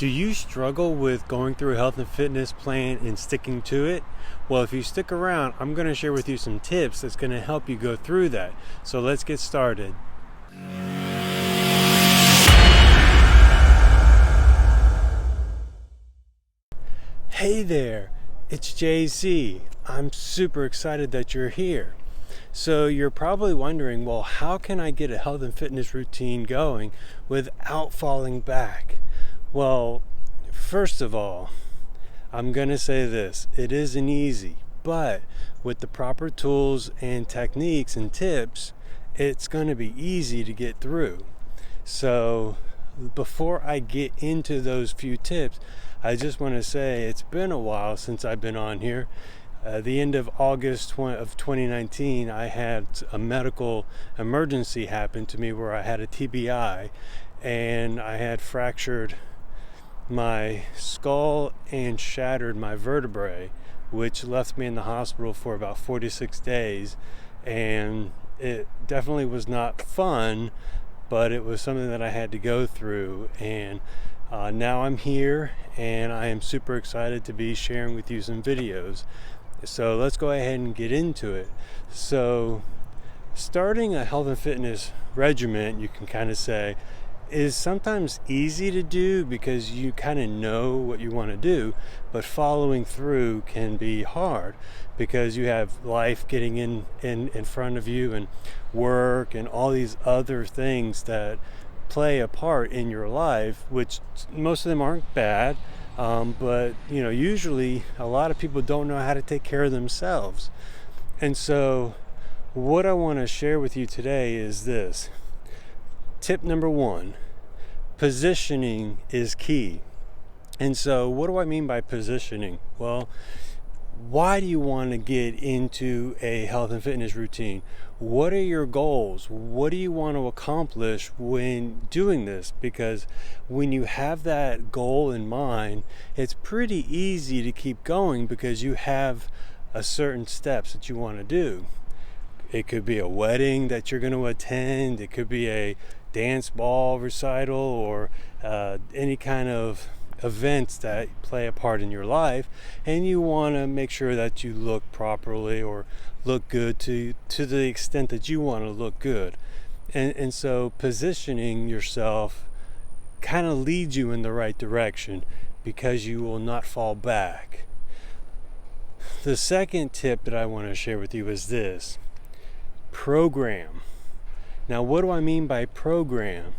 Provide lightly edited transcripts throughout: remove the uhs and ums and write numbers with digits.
Do you struggle with going through a health and fitness plan and sticking to it? Well, if you stick around, I'm going to share with you some tips that's going to help you go through that. So let's get started. Hey there, it's JC. I'm super excited that you're here. So you're probably wondering, well, how can I get a health and fitness routine going without falling back? Well, first of all, I'm going to say this. It isn't easy, but with the proper tools and techniques and tips, it's going to be easy to get through. So before I get into those few tips, I just want to say it's been a while since I've been on here. The end of August of 2019, I had a medical emergency happen to me where I had a TBI and I had fractured my skull and shattered my vertebrae, which left me in the hospital for about 46 days. And it definitely was not fun, but it was something that I had to go through. And now I'm here and I am super excited to be sharing with you some videos. So let's go ahead and get into it. So starting a health and fitness regimen, you can kind of say, is sometimes easy to do because you kind of know what you want to do, but following through can be hard because you have life getting in front of you and work and all these other things that play a part in your life, which most of them aren't bad. But usually a lot of people don't know how to take care of themselves. And so what I want to share with you today is this. Tip number 1, positioning is key. And so what do I mean by positioning? Well, why do you want to get into a health and fitness routine? What are your goals? What do you want to accomplish when doing this? Because when you have that goal in mind, it's pretty easy to keep going because you have a certain steps that you want to do. It could be a wedding that you're going to attend. It could be a dance ball recital or any kind of events that play a part in your life, and you want to make sure that you look properly or look good to the extent that you want to look good. And so positioning yourself kind of leads you in the right direction because you will not fall back. The second tip that I want to share with you is this: program. Now, what do I mean by program?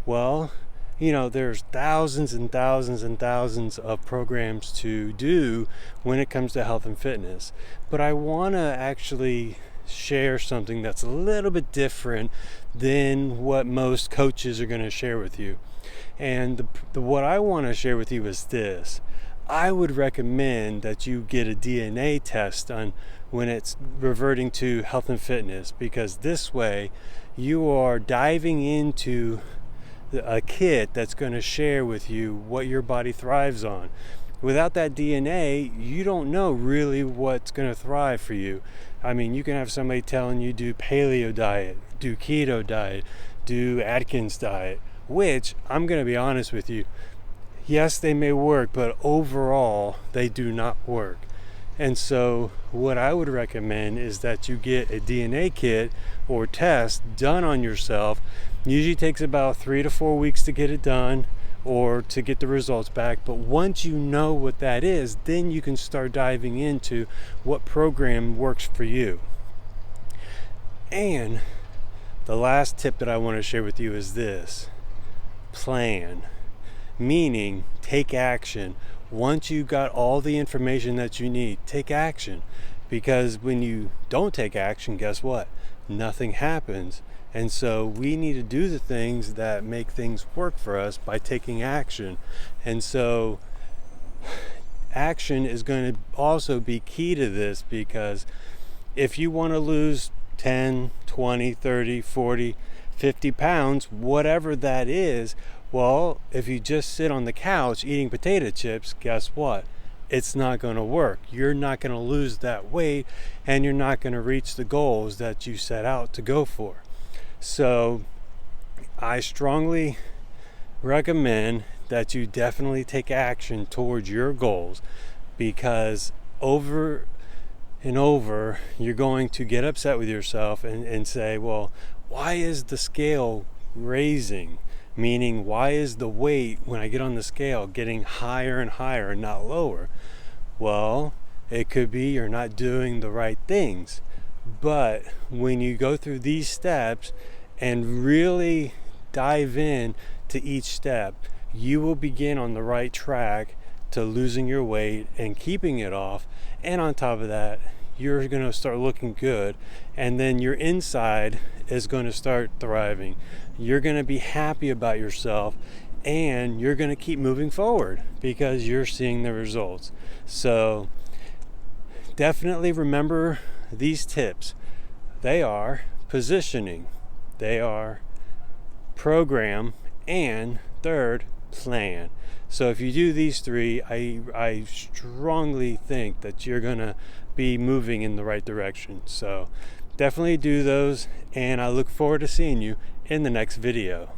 Well, there's thousands and thousands and thousands of programs to do when it comes to health and fitness. But I want to actually share something that's a little bit different than what most coaches are going to share with you. And what I want to share with you is this. I would recommend that you get a DNA test done when it's reverting to health and fitness, because this way you are diving into a kit that's going to share with you what your body thrives on. Without that DNA, you don't know really what's going to thrive for you. I mean, you can have somebody telling you do paleo diet, do keto diet, do Atkins diet, which I'm going to be honest with you, yes, they may work, but overall they do not work. And so what I would recommend is that you get a DNA kit or test done on yourself. Usually takes about 3 to 4 weeks to get it done or to get the results back. But once you know what that is, then you can start diving into what program works for you. And the last tip that I want to share with you is this: plan. Meaning, take action. Once you got all the information that you need, take action. Because when you don't take action, guess what? Nothing happens. And so we need to do the things that make things work for us by taking action. And so action is going to also be key to this, because if you want to lose 10, 20, 30, 40, 50 pounds, whatever that is, well, if you just sit on the couch eating potato chips, guess what? It's not going to work. You're not going to lose that weight, and you're not going to reach the goals that you set out to go for. So I strongly recommend that you definitely take action towards your goals, because over and over you're going to get upset with yourself and say, well, why is the scale raising? Meaning, why is the weight when I get on the scale getting higher and higher and not lower? Well, it could be you're not doing the right things. But when you go through these steps and really dive in to each step, you will begin on the right track to losing your weight and keeping it off. And on top of that, you're going to start looking good, and then your inside is going to start thriving. You're going to be happy about yourself, and you're going to keep moving forward because you're seeing the results. So definitely remember these tips. They are positioning, they are program, and third, plan. So if you do these three, I strongly think that you're gonna be moving in the right direction. So definitely do those, and I look forward to seeing you in the next video.